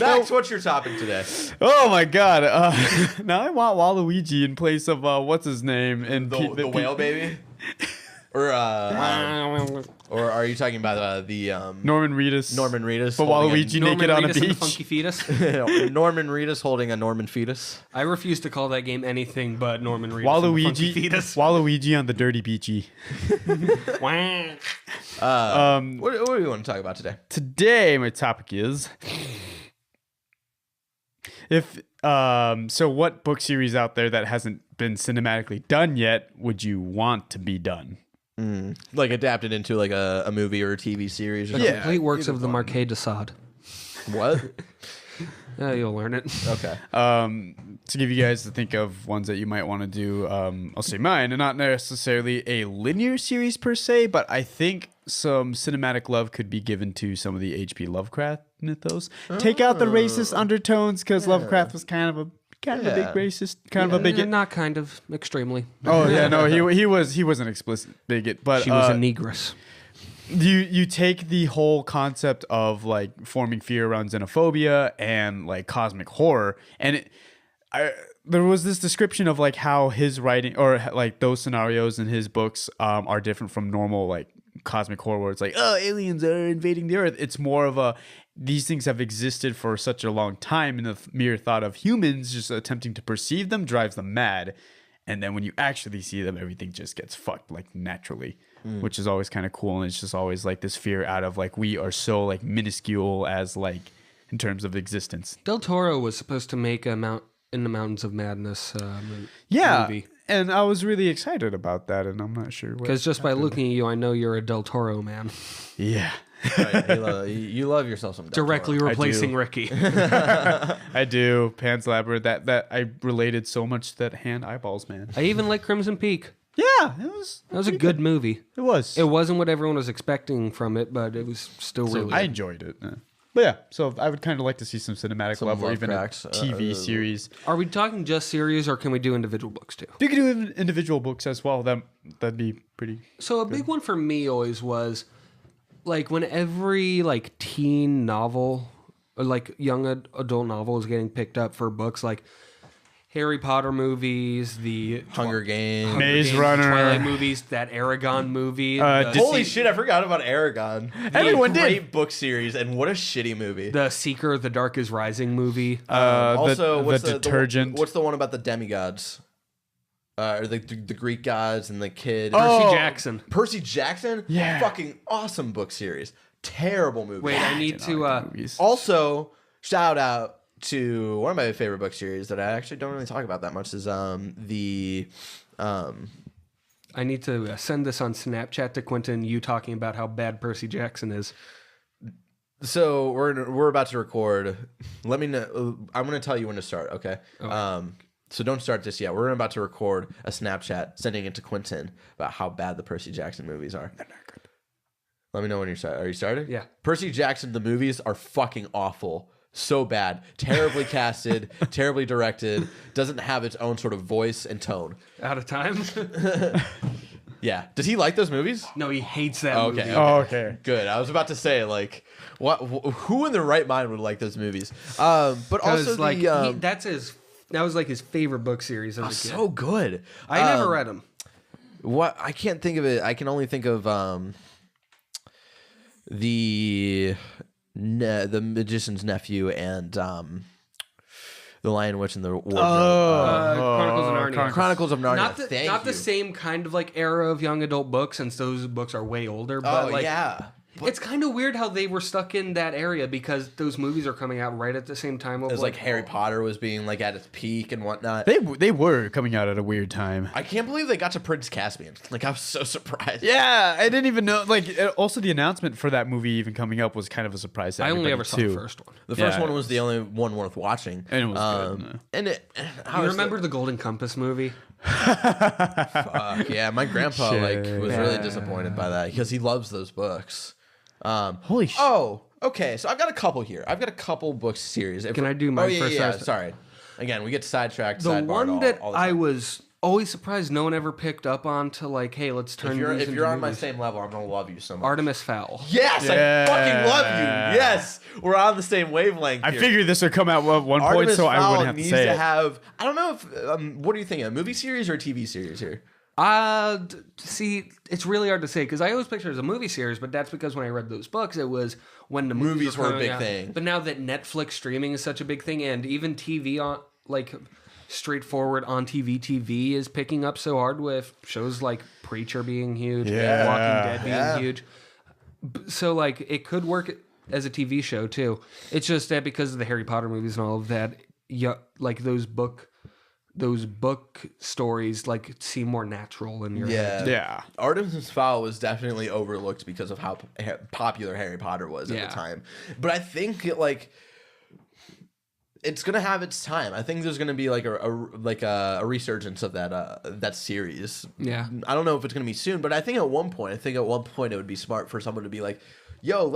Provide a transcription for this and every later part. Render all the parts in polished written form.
Max, what's your topic today? Oh my god! Now I want Waluigi in place of what's his name in The whale baby, or are you talking about the Norman Reedus? Norman Reedus, but Waluigi naked on a beach. And the funky fetus. Norman Reedus holding a Norman fetus. I refuse to call that game anything but Norman Reedus. And the funky fetus. Waluigi on the dirty beachy. What do you want to talk about today? Today, my topic is so what book series out there that hasn't been cinematically done yet would you want to be done? Like adapted into like a movie or a TV series? Or Complete works of the Marquis de Sade. What? You'll learn it. Okay. To give you guys to think of ones that you might want to do, I'll say mine, and not necessarily a linear series per se, but I think some cinematic love could be given to some of the H.P. Lovecraft mythos. Take out the racist undertones, because Lovecraft was kind of a big racist, kind of a bigot. Not kind of, extremely. Oh yeah, no, he was an explicit bigot, but she was a negress. You take the whole concept of like forming fear around xenophobia and like cosmic horror, and there was this description of like how his writing or like those scenarios in his books are different from normal like cosmic horror, where it's like, oh, aliens are invading the earth. It's more of these things have existed for such a long time, and the mere thought of humans just attempting to perceive them drives them mad. And then when you actually see them, everything just gets fucked like naturally, which is always kind of cool. And it's just always like this fear out of like, we are so like minuscule as like in terms of existence. Del Toro was supposed to make In the Mountains of Madness movie. And I was really excited about that, and I'm not sure. Because just by looking at you, I know you're a Del Toro man. Yeah. You love yourself some Del Directly Toro. replacing Ricky. I do. Pan's Labyrinth. That I related so much to that hand eyeballs, man. I even like Crimson Peak. Yeah, that was a good movie. It was. It wasn't what everyone was expecting from it, but it was still really I good. enjoyed it. But yeah, so I would kind of like to see some cinematic love or even a TV series. Are we talking just series, or can we do individual books too? You could do individual books as well. That'd be pretty. So a big one for me always was like when every like teen novel or like young adult novel is getting picked up for books, like Harry Potter movies, the Hunger Games, Maze Runner, Twilight movies, that Aragon movie. Holy shit, I forgot about Aragon. Everyone did. Great book series, and what a shitty movie. The Seeker, The Dark is Rising movie. Also, the detergent. What's the one about the demigods? Or the Greek gods and the kid. Percy Jackson. Percy Jackson? Yeah. Fucking awesome book series. Terrible movie. Wait, I need to... Also, shout out to one of my favorite book series that I actually don't really talk about that much is I need to send this on Snapchat to Quentin, you talking about how bad Percy Jackson is. So we're about to record. Let me know. I'm going to tell you when to start, okay? So don't start this yet. We're about to record a Snapchat, sending it to Quentin about how bad the Percy Jackson movies are. They're not good. Let me know when you're started. Are you started? Yeah. Percy Jackson, the movies are fucking awful. So bad. Terribly casted, terribly directed, doesn't have its own sort of voice and tone. Out of time? Yeah. Does he like those movies? No, he hates that movie. Okay. Good. I was about to say, like, who in their right mind would like those movies? But also like, the... that was like his favorite book series as a kid. So good. I never read them. What I can't think of it. I can only think of the Magician's Nephew and the Lion, Witch, and the Wardrobe. Chronicles of Narnia. Chronicles of Narnia. Not the same kind of like era of young adult books, since those books are way older. But yeah. It's kind of weird how they were stuck in that area because those movies are coming out right at the same time. It was like Harry Potter was being like at its peak and whatnot. They were coming out at a weird time. I can't believe they got to Prince Caspian. Like, I was so surprised. Yeah, I didn't even know. Like, also the announcement for that movie even coming up was kind of a surprise. To I only ever too. saw the first one. The first one was the only one worth watching, and it was good. And you remember the Golden Compass movie? Fuck yeah, my grandpa was really disappointed by that because he loves those books. Holy shit. Oh, okay. So I've got a couple here. I've got a couple book series. Can I do my first? Yeah. Sorry. Again, we get sidetracked. The one that I was always surprised no one ever picked up on to like, hey, let's turn. If you're on my same level, I'm gonna love you so much. Artemis Fowl. Yes, I fucking love you. Yes, we're on the same wavelength. I here. figured this would come out at one point, Artemis so I Fowl wouldn't have to needs say to it. have. I don't know if. What do you think? A movie series or a TV series here? See, it's really hard to say because I always picture it as a movie series, but that's because when I read those books, it was when the movies were a coming big out. thing. But now that Netflix streaming is such a big thing, and even TV on like straightforward on TV is picking up so hard with shows like Preacher being huge, Yeah. Walking Dead being huge. So like it could work as a TV show too. It's just that because of the Harry Potter movies and all of that, like those book stories like seem more natural in your head. Yeah. Artemis Fowl was definitely overlooked because of how popular Harry Potter was at the time. But I think it's gonna have its time. I think there's gonna be like a resurgence of that series. Yeah. I don't know if it's gonna be soon, but I think at one point it would be smart for someone to be like, "Yo,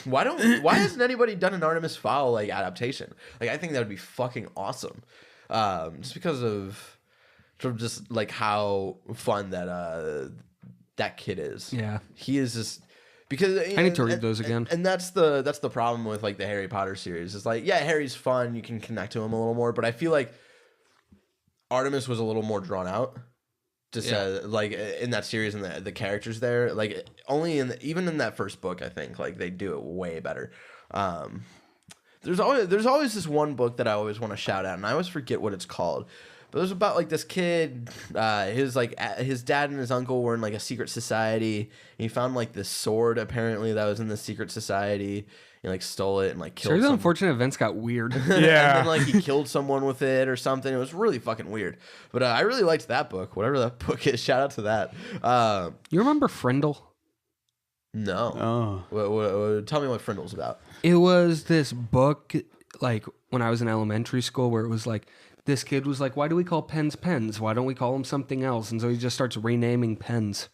why hasn't anybody done an Artemis Fowl like adaptation?" Like I think that would be fucking awesome. Just because of sort of just like how fun that kid is. Yeah. He is just because I need to read those again. And that's the problem with like the Harry Potter series. It's like, yeah, Harry's fun, you can connect to him a little more, but I feel like Artemis was a little more drawn out. Just like in that series and the characters there, like only even in that first book, I think like they do it way better. There's always this one book that I always want to shout out, and I always forget what it's called. But it was about like this kid, his dad and his uncle were in like a secret society. And he found like this sword apparently that was in the secret society. He like stole it and like killed. Series of unfortunate events got weird. And then like he killed someone with it or something. It was really fucking weird. But I really liked that book. Whatever that book is, shout out to that. You remember Frindle? No. Tell me what Frindle's about. It was this book, like, when I was in elementary school, where it was like, this kid was like, why do we call pens pens? Why don't we call them something else? And so he just starts renaming pens.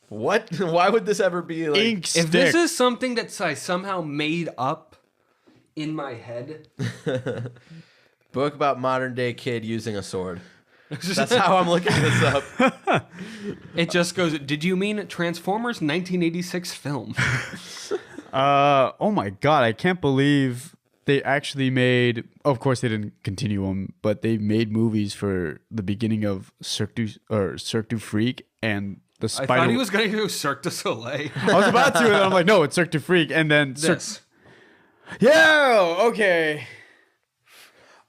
What? Why would this ever be like... Ink stick. If this is something that I somehow made up in my head... Book about modern day kid using a sword. That's how I'm looking this up. It just goes, did you mean Transformers 1986 film? Oh my god, I can't believe they actually made, of course they didn't continue them, but they made movies for the beginning of Cirque Du Freak and the Spider. I thought he was going to do Cirque du Soleil. I was about to, and then I'm like, no, it's Cirque Du Freak, and then Yeah, okay.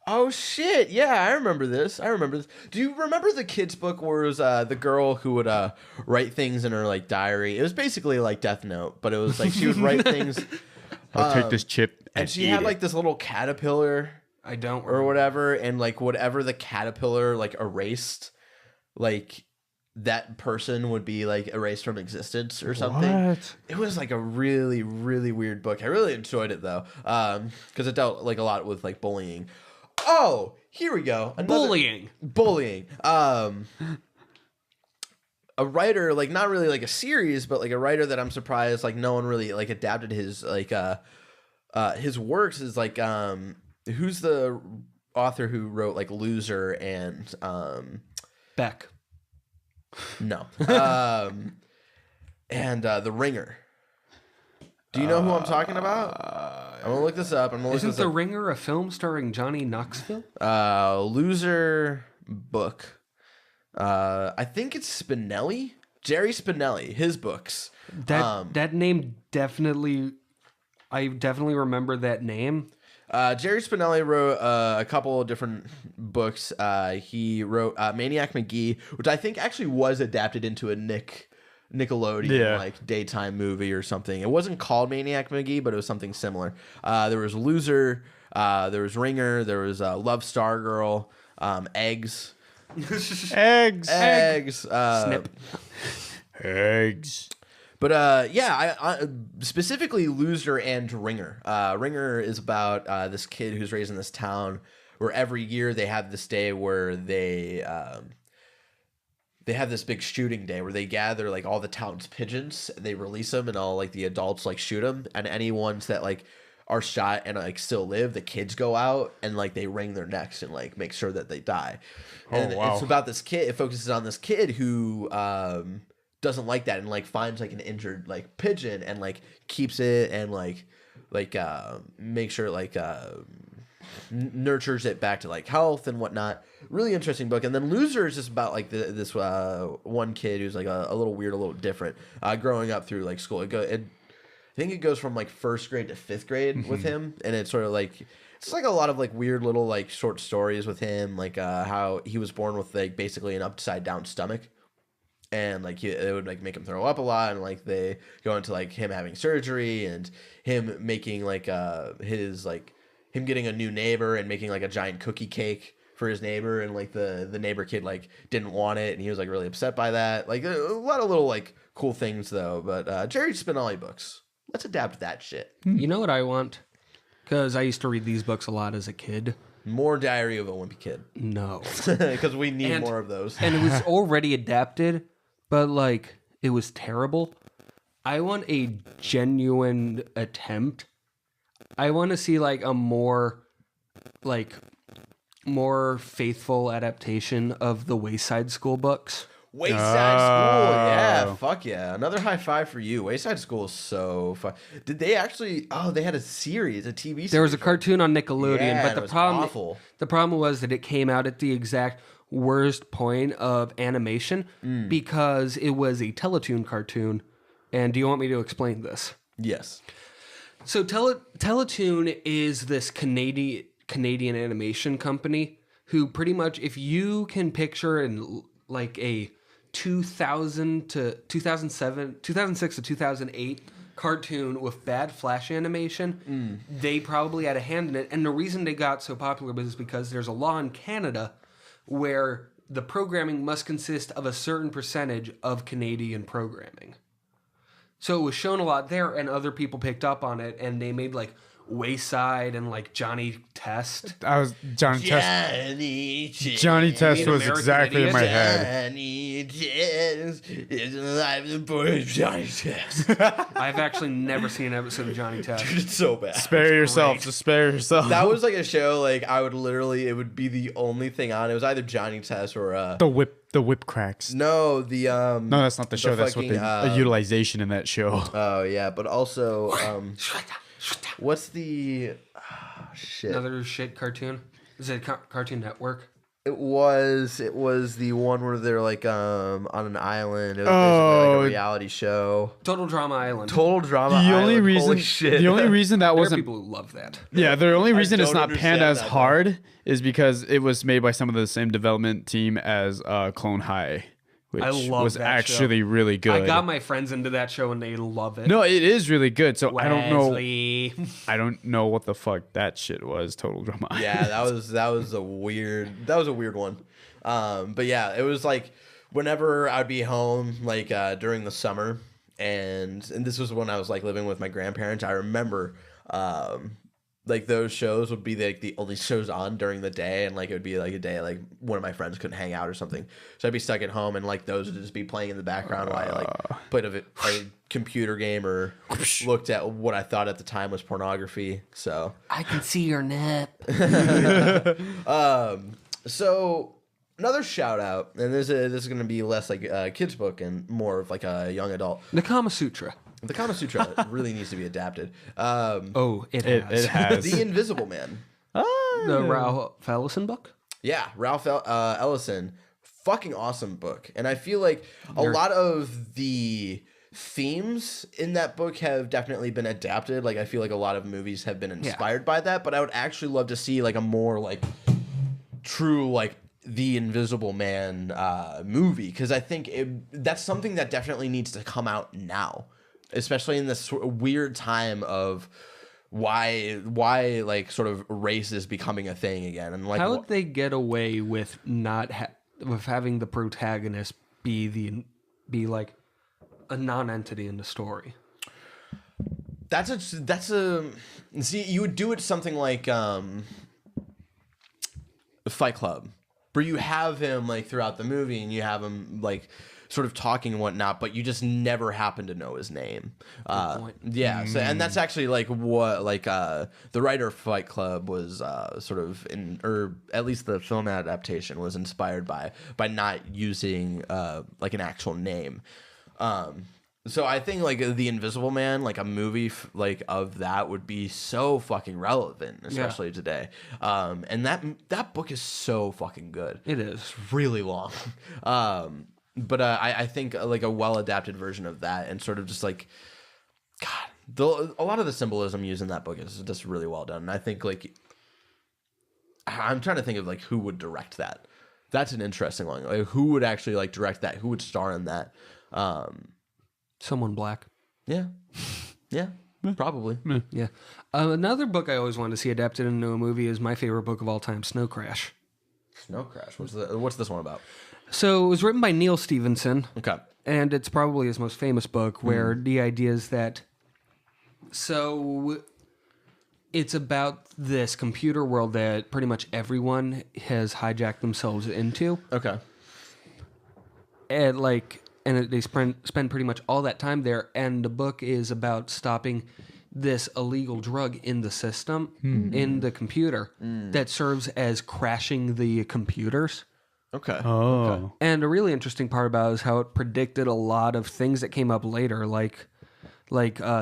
Oh shit! Yeah, I remember this. Do you remember the kids' book where it was the girl who would write things in her like diary? It was basically like Death Note, but it was like she would write things. I'll take this chip and she had like this little caterpillar. I don't or remember. whatever, and like whatever the caterpillar like erased, like that person would be like erased from existence or something. What? It was like a really, really weird book. I really enjoyed it though, because it dealt like a lot with like bullying. Oh, here we go. Bullying. A writer, like not really like a series, but like a writer that I'm surprised like no one really like adapted his like his works is like who's the author who wrote like Loser and Beck. No. And The Ringer. Do you know who I'm talking about? I'm gonna look this up. Isn't The Ringer a film starring Johnny Knoxville? Loser book. I think it's Spinelli. Jerry Spinelli. His books. That name definitely. I definitely remember that name. Jerry Spinelli wrote a couple of different books. He wrote Maniac McGee, which I think actually was adapted into a Nickelodeon like daytime movie or something. It wasn't called Maniac McGee, but it was something similar. There was Loser, there was Ringer, there was Love Stargirl, Eggs. Eggs. Snip. Eggs. But yeah, I specifically Loser and Ringer. Ringer is about this kid who's raised in this town where every year they have this day where they have this big shooting day where they gather like all the town's pigeons and they release them and all like the adults like shoot them, and any ones that like are shot and like still live, the kids go out and like they wring their necks and like make sure that they die. And it's about this kid. It focuses on this kid who doesn't like that and like finds like an injured like pigeon and like keeps it and like make sure like nurtures it back to like health and whatnot. Really interesting book. And then Loser is just about like this one kid who's like a little weird, a little different, growing up through like school. I think it goes from like 1st grade to 5th grade with him, and it's sort of like it's like a lot of like weird little like short stories with him, like how he was born with like basically an upside down stomach, and like it would like make him throw up a lot, and like they go into like him having surgery and him making like him getting a new neighbor and making like a giant cookie cake for his neighbor, and like the neighbor kid like didn't want it and he was like really upset by that. Like a lot of little like cool things though. But Jerry Spinelli books. Let's adapt that shit. You know what I want? Because I used to read these books a lot as a kid. More Diary of a Wimpy Kid. No. Because we need more of those. And it was already adapted, but like it was terrible. I want a genuine attempt. I want to see like a more faithful adaptation of the Wayside School books. Wayside School, yeah, fuck yeah. Another high five for you. Wayside School is so fun. Did they actually, they had a series, a TV series. There was a cartoon on Nickelodeon, but awful. The problem was that it came out at the exact worst point of animation because it was a Teletoon cartoon. And do you want me to explain this? Yes. So Teletoon is this Canadian animation company who pretty much, if you can picture in like a 2006 to 2008 cartoon with bad flash animation, they probably had a hand in it. And the reason they got so popular was because there's a law in Canada where the programming must consist of a certain percentage of Canadian programming. So it was shown a lot there, and other people picked up on it, and they made like Wayside and like Johnny Test. Johnny Test was exactly in my head. Johnny Test is alive and boy Johnny Test. I've actually never seen an episode of Johnny Test. Dude, it's so bad. Spare yourself. Just spare yourself. That was like a show like I would literally, it would be the only thing on. It was either Johnny Test or the whip cracks. No, no, that's not the show. That's what the utilization in that show. Oh yeah, but also what's the shit? Another shit cartoon? Is it Cartoon Network? It was the one where they're like on an island. It was basically like a reality show. Total Drama Island. Total Drama Island. Holy shit. The only reason that wasn't, there are people who love that. Yeah, the only reason it's not panned as hard is because it was made by some of the same development team as Clone High, which was actually really good. I got my friends into that show and they love it. No, it is really good. So Wesley. I don't know what the fuck that shit was. Total Drama. Yeah, that was a weird one. But yeah, it was like whenever I'd be home, like during the summer, and this was when I was like living with my grandparents. I remember like those shows would be like the only shows on during the day, and like it would be like a day like one of my friends couldn't hang out or something, so I'd be stuck at home and like those would just be playing in the background while I like played a computer game or looked at what I thought at the time was pornography. So I can see your nip. So another shout out, and this is going to be less like a kid's book and more of like a young adult. The Kama Sutra. The Kama Sutra really needs to be adapted. It has. The Invisible Man. The Ralph Ellison book? Yeah, Ralph Ellison. Fucking awesome book. And I feel like a lot of the themes in that book have definitely been adapted. Like I feel like a lot of movies have been inspired by that, but I would actually love to see like a more like true like The Invisible Man movie, because I think that's something that definitely needs to come out now, especially in this weird time of why like sort of race is becoming a thing again. And like, how would they get away with not with having the protagonist be like a non-entity in the story? That's a see, you would do it something like Fight Club, where you have him like throughout the movie and you have him like sort of talking and whatnot, but you just never happen to know his name. point. Yeah, so, and that's actually like what the writer of Fight Club was sort of or at least the film adaptation was inspired by not using like an actual name. So I think like The Invisible Man, like a movie like of that would be so fucking relevant, especially today. And that book is so fucking good. It is. It's really long. But I think like a well adapted version of that, and sort of just like, God, a lot of the symbolism used in that book is just really well done. And I think like, I'm trying to think of like who would direct that. That's an interesting one. Like, who would actually like direct that? Who would star in that? Someone black. Yeah, probably. Yeah. Another book I always wanted to see adapted into a movie is my favorite book of all time, Snow Crash. Snow Crash. What's this one about? So it was written by Neil Stephenson. Okay. And it's probably his most famous book, where the idea is that... So it's about this computer world that pretty much everyone has hijacked themselves into. Okay. And they spend pretty much all that time there. And the book is about stopping this illegal drug in the system, in the computer, that serves as crashing the computers. Okay. Oh. Okay. And a really interesting part about it is how it predicted a lot of things that came up later. Like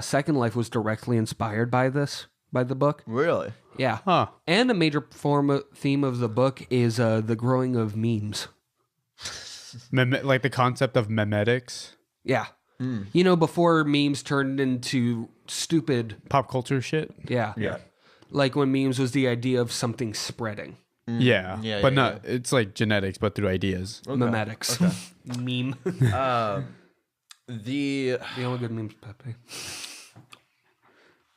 Second Life was directly inspired by the book. Really? Yeah. Huh. And a major theme of the book is the growing of memes. Like the concept of memetics, Yeah. You know, before memes turned into stupid. pop culture shit. Yeah. Yeah. Like when memes was the idea of something spreading. Yeah, Yeah, but yeah, not. It's like genetics, but through ideas. Memetics. Meme. The The only good memes, Pepe.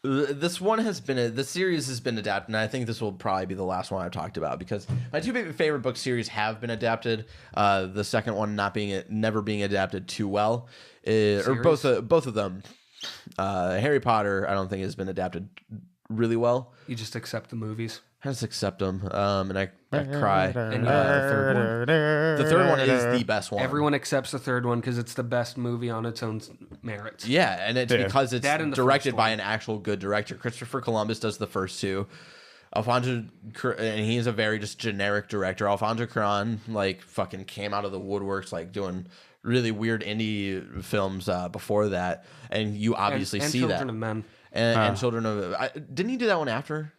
This one has been the series has been adapted, and I think this will probably be the last one I've talked about because my two favorite book series have been adapted. The second one never being adapted too well, or both of them. Harry Potter, I don't think has been adapted really well. You just accept the movies. I just accept them, and I cry. And the The third one is the best one. Everyone accepts the third one because it's the best movie on its own merits. Yeah, and it's because it's That and the directed first by one. an actual good director. Christopher Columbus does the first two. Alfonso, and he's a very just generic director. Alfonso Cuarón like fucking came out of the woodworks like doing really weird indie films before that, and you obviously and see Children that. of Men. And Children of didn't he do that one after?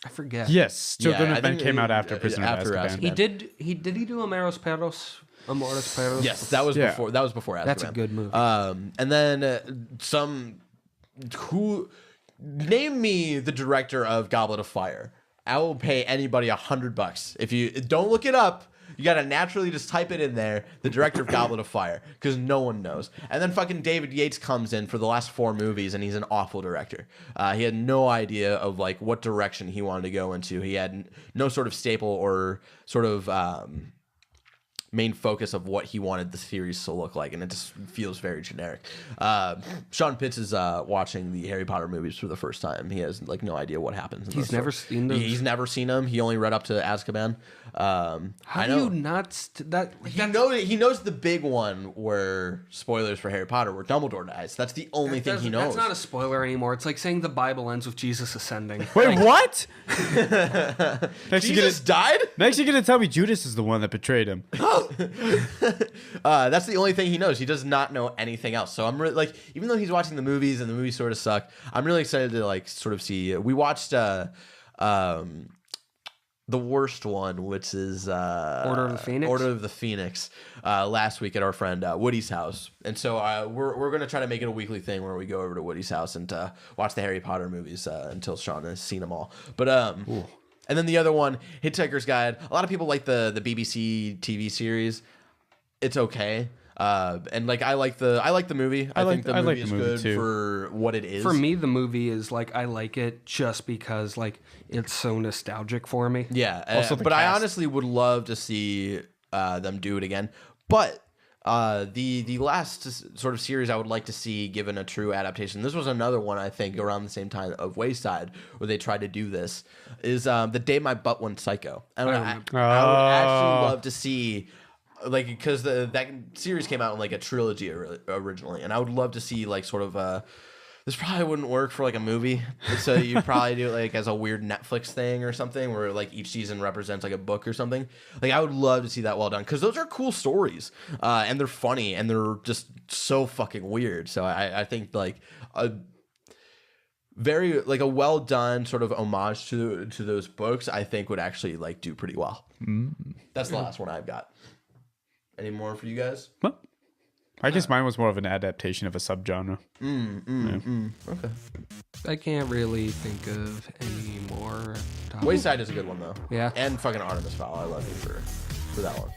I forget. Yes, Children I of Men think came it- out after Prisoner of after Azkaban. Azkaban. Did he do Amores Perros? Yes, that was before. That was before Azkaban. That's a good movie. And then name me the director of Goblet of Fire. I will pay anybody $100 if you don't look it up. You gotta naturally just type it in there. The director of Goblet of Fire, because no one knows. And then fucking David Yates comes in for the last 4 movies, and he's an awful director. He had no idea of like what direction he wanted to go into. He had no sort of staple or sort of main focus of what he wanted the series to look like, and it just feels very generic. Sean Pitts is watching the Harry Potter movies for the first time. He has like no idea what happens. He's never seen those. He's never seen them. He only read up to Azkaban. How do you not He knows the big one where spoilers for Harry Potter where Dumbledore dies. That's the only thing he knows. That's not a spoiler anymore. It's like saying the Bible ends with Jesus ascending. Wait, what? Jesus died? Next, you're gonna tell me Judas is the one that betrayed him. That's the only thing he knows. He does not know anything else. So I'm really like, even though he's watching the movies and the movies sort of suck, I'm really excited to like sort of see. We watched the worst one, which is Order of the Phoenix? Order of the Phoenix, last week at our friend Woody's house. And so we're going to try to make it a weekly thing where we go over to Woody's house and watch the Harry Potter movies until Sean has seen them all. But and then the other one, Hitchhiker's Guide. A lot of people like the BBC TV series. It's okay. And like I like the movie. I think the movie is good for what it is. For me, the movie is like I like it just because like it's so nostalgic for me. Yeah, Also the but I cast. honestly would love to see them do it again. But the last sort of series I would like to see given a true adaptation. This was another one I think around the same time of Wayside where they tried to do this. Is The Day My Butt Went Psycho, and I would actually love to see like because that series came out in like a trilogy originally, and I would love to see like sort of this probably wouldn't work for like a movie, so you'd probably do it like as a weird Netflix thing or something where like each season represents like a book or something. Like I would love to see that well done because those are cool stories, and they're funny and they're just so fucking weird. So I think like a very like a well done sort of homage to those books, I think would actually like do pretty well. That's the last one I've got. Any more for you guys? Huh? I guess mine was more of an adaptation of a subgenre. Okay. I can't really think of any more. Wayside is a good one though. Yeah. And fucking Artemis Fowl. I love you for that one.